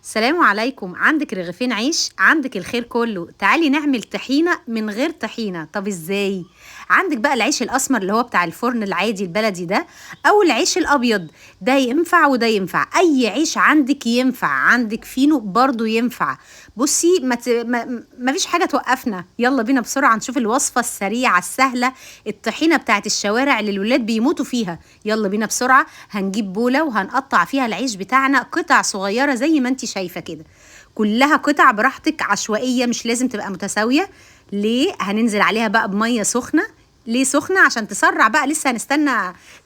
سلام عليكم. عندك رغيفين عيش، عندك الخير كله. تعالي نعمل طحينة من غير طحينة. طب ازاي؟ عندك بقى العيش الاسمر اللي هو بتاع الفرن العادي البلدي ده، او العيش الابيض ده ينفع وده ينفع. اي عيش عندك ينفع، عندك فينو برضو ينفع. بصي ما فيش حاجة توقفنا. يلا بينا بسرعة نشوف الوصفة السريعة السهلة، الطحينة بتاعت الشوارع اللي الولاد بيموتوا فيها. يلا بينا بسرعة. هنجيب بولة وهنقطع فيها العيش بتاعنا قطع صغيرة زي ما انت شايفة كده، كلها قطع براحتك عشوائية، مش لازم تبقى متساوية. ليه؟ هننزل عليها بقى بمية سخنة. ليه سخنة؟ عشان تسرع بقى. لسه هنستنى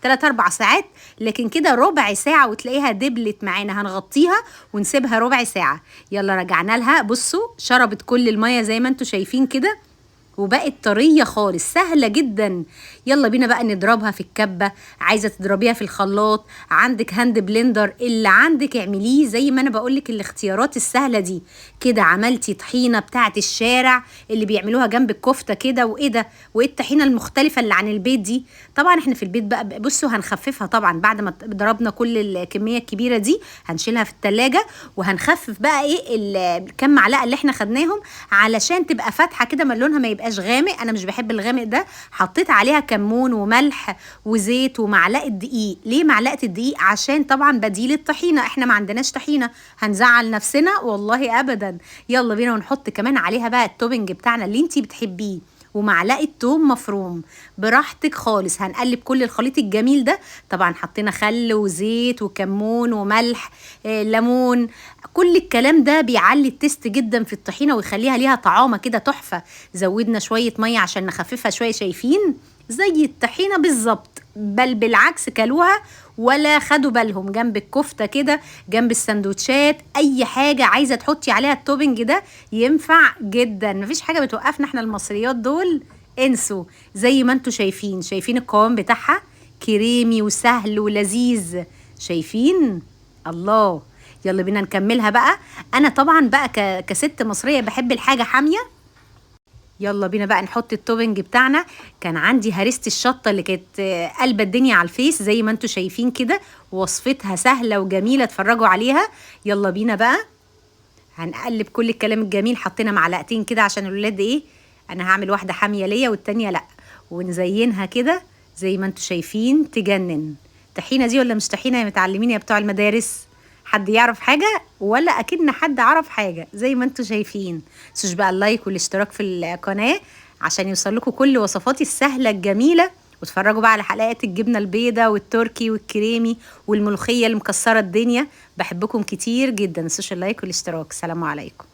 3 4 ساعات، لكن كده ربع ساعة وتلاقيها دبلت معانا. هنغطيها ونسيبها ربع ساعة. يلا رجعنا لها. بصوا شربت كل المية زي ما انتوا شايفين كده، وبقت طرية خالص، سهلة جدا. يلا بينا بقى نضربها في الكبة. عايزة تضربيها في الخلاط، عندك هاند بلندر، اللي عندك اعمليه زي ما انا بقولك. الاختيارات السهلة دي كده عملتي طحينة بتاعت الشارع اللي بيعملوها جنب الكفتة كده. وايه ده؟ وايه الطحينة المختلفة اللي عن البيت دي؟ طبعا احنا في البيت بقى بصوا هنخففها طبعا. بعد ما ضربنا كل الكمية الكبيرة دي هنشيلها في التلاجة، وهنخفف بقى ايه الكم معلقة اللي احنا خدناهم، علشان تبقى فاتحة كده، ما لونها ما يبقاش غامق. انا مش بحب الغامق ده. حطيت عليها كمون وملح وزيت ومعلقه دقيق. ليه معلقه الدقيق؟ عشان طبعا بديل الطحينه، احنا ما عندناش طحينه. هنزعل نفسنا؟ والله ابدا. يلا بينا ونحط كمان عليها بقى التوبنج بتاعنا اللي انتي بتحبيه، ومعلقه توم مفروم براحتك خالص. هنقلب كل الخليط الجميل ده. طبعا حطينا خل وزيت وكمون وملح، ليمون. كل الكلام ده بيعلي التست جدا في الطحينه ويخليها ليها طعامه كده تحفه. زودنا شويه ميه عشان نخففها شويه. شايفين؟ زي الطحينه بالظبط، بل بالعكس. كلوها ولا خدوا بالهم جنب الكفته كده، جنب السندوتشات. اي حاجه عايزه تحطي عليها التوبنج ده ينفع جدا. مفيش حاجه بتوقفنا احنا المصريات دول. انسوا. زي ما انتوا شايفين القوام بتاعها كريمي وسهل ولذيذ. شايفين؟ الله. يلا بينا نكملها بقى. انا طبعا بقى كست مصريه بحب الحاجه حاميه. يلا بينا بقى نحط التوبنج بتاعنا. كان عندي هريسة الشطة اللي كانت قلبة الدنيا على الفيس زي ما انتوا شايفين كده، وصفتها سهلة وجميلة، اتفرجوا عليها. يلا بينا بقى هنقلب كل الكلام الجميل. حطينا معلقتين كده عشان الولاد ايه، انا هعمل واحدة حامية ليا والتانية لا، ونزينها كده زي ما انتوا شايفين. تجنن. طحينة دي ولا مش طحينة يا متعلمين يا بتوع المدارس؟ حد يعرف حاجة ولا أكن حد عرف حاجة؟ زي ما انتوا شايفين. متنسوش بقى اللايك والاشتراك في القناة عشان يوصل لكم كل وصفاتي السهلة الجميلة. واتفرجوا بقى على حلقات الجبنة البيضة والتركي والكريمي والملوخية اللي مكسرة الدنيا. بحبكم كتير جدا. متنسوش اللايك والاشتراك. سلام عليكم.